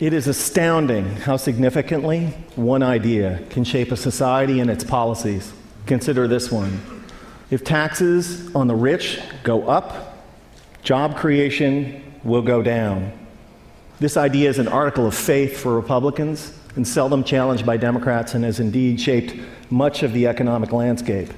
It is astounding how significantly one idea can shape a society and its policies. Consider this one. If taxes on the rich go up, job creation will go down. This idea is an article of faith for Republicans and seldom challenged by Democrats, and has indeed shaped much of the economic landscape.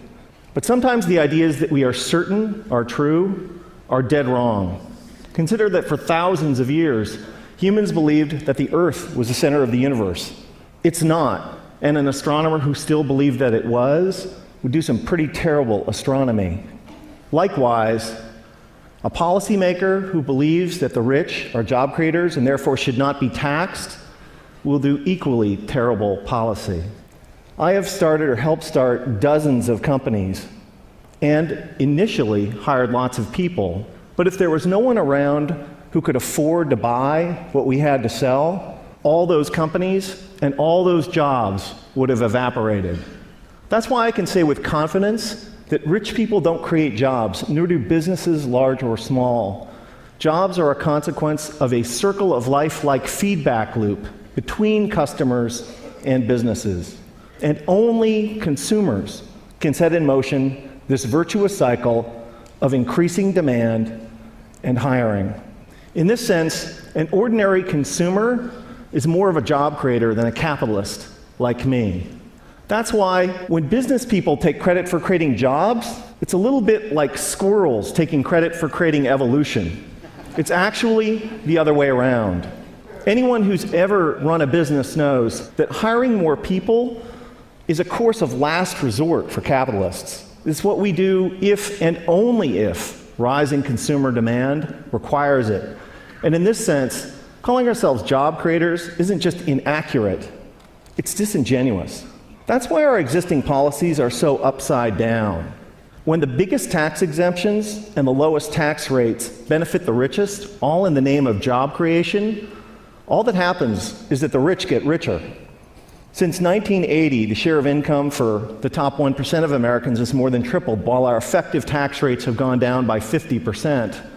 But sometimes the ideas that we are certain are true are dead wrong. Consider that for thousands of years, humans believed that the Earth was the center of the universe. It's not, and an astronomer who still believed that it was would do some pretty terrible astronomy. Likewise, a policymaker who believes that the rich are job creators and therefore should not be taxed will do equally terrible policy. I have started or helped start dozens of companies and initially hired lots of people. But if there was no one around who could afford to buy what we had to sell, all those companies and all those jobs would have evaporated. That's why I can say with confidence that rich people don't create jobs, nor do businesses large or small. Jobs are a consequence of a circle of life-like feedback loop between customers and businesses. And only consumers can set in motion this virtuous cycle of increasing demand and hiring. In this sense, an ordinary consumer is more of a job creator than a capitalist like me. That's why when business people take credit for creating jobs, it's a little bit like squirrels taking credit for creating evolution. It's actually the other way around. Anyone who's ever run a business knows that hiring more people is a course of last resort for capitalists. It's what we do if and only if rising consumer demand requires it. And in this sense, calling ourselves job creators isn't just inaccurate, it's disingenuous. That's why our existing policies are so upside down. When the biggest tax exemptions and the lowest tax rates benefit the richest, all in the name of job creation, all that happens is that the rich get richer. Since 1980, the share of income for the top 1% of Americans has more than tripled, while our effective tax rates have gone down by 50%.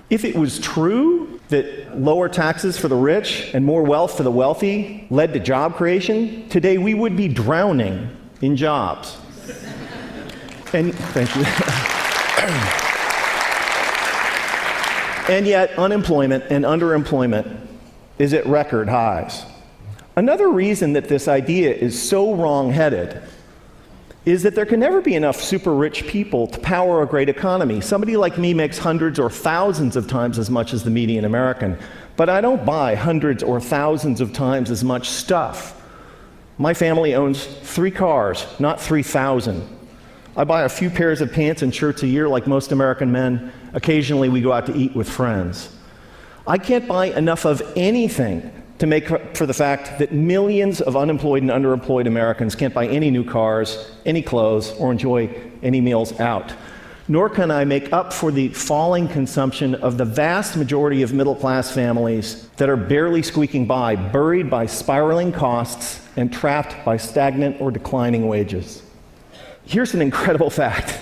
If it was true that lower taxes for the rich and more wealth for the wealthy led to job creation, today we would be drowning in jobs. And thank you. And yet, unemployment and underemployment is at record highs. Another reason that this idea is so wrong-headed is that there can never be enough super rich people to power a great economy. Somebody like me makes hundreds or thousands of times as much as the median American, but I don't buy hundreds or thousands of times as much stuff. My family owns 3 cars, not 3,000. I buy a few pairs of pants and shirts a year like most American men. Occasionally we go out to eat with friends. I can't buy enough of anything to make up for the fact that millions of unemployed and underemployed Americans can't buy any new cars, any clothes, or enjoy any meals out. Nor can I make up for the falling consumption of the vast majority of middle-class families that are barely squeaking by, buried by spiraling costs and trapped by stagnant or declining wages. Here's an incredible fact,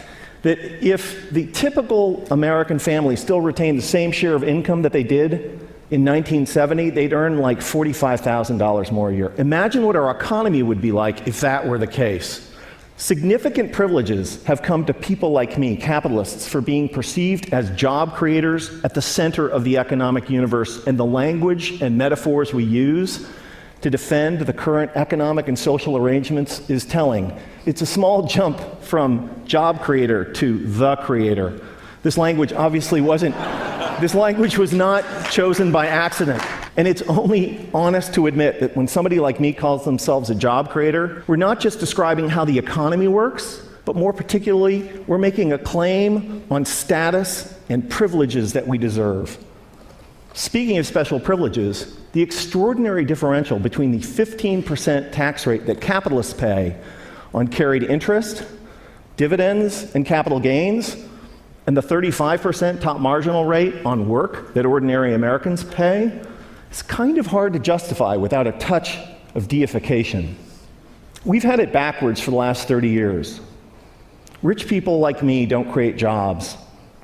that if the typical American family still retained the same share of income that they did in 1970, they'd earn like $45,000 more a year. Imagine what our economy would be like if that were the case. Significant privileges have come to people like me, capitalists, for being perceived as job creators at the center of the economic universe, and the language and metaphors we use to defend the current economic and social arrangements is telling. It's a small jump from job creator to the creator. This language obviously this language was not chosen by accident. And it's only honest to admit that when somebody like me calls themselves a job creator, we're not just describing how the economy works, but more particularly, we're making a claim on status and privileges that we deserve. Speaking of special privileges, the extraordinary differential between the 15% tax rate that capitalists pay on carried interest, dividends, and capital gains, and the 35% top marginal rate on work that ordinary Americans pay, is kind of hard to justify without a touch of deification. We've had it backwards for the last 30 years. Rich people like me don't create jobs.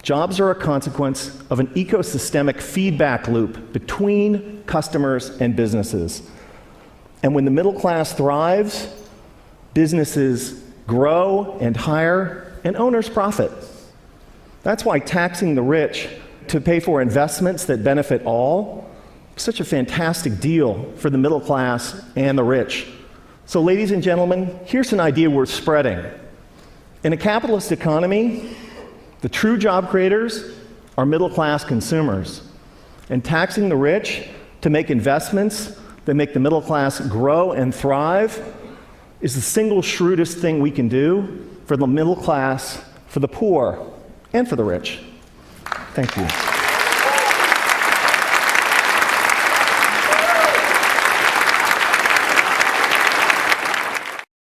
Jobs are a consequence of an ecosystemic feedback loop between customers and businesses. And when the middle class thrives, businesses grow and hire, and owners profit. That's why taxing the rich to pay for investments that benefit all is such a fantastic deal for the middle class and the rich. So, ladies and gentlemen, here's an idea worth spreading. In a capitalist economy, the true job creators are middle-class consumers. And taxing the rich to make investments that make the middle class grow and thrive is the single shrewdest thing we can do for the middle class, for the poor, and for the rich. Thank you.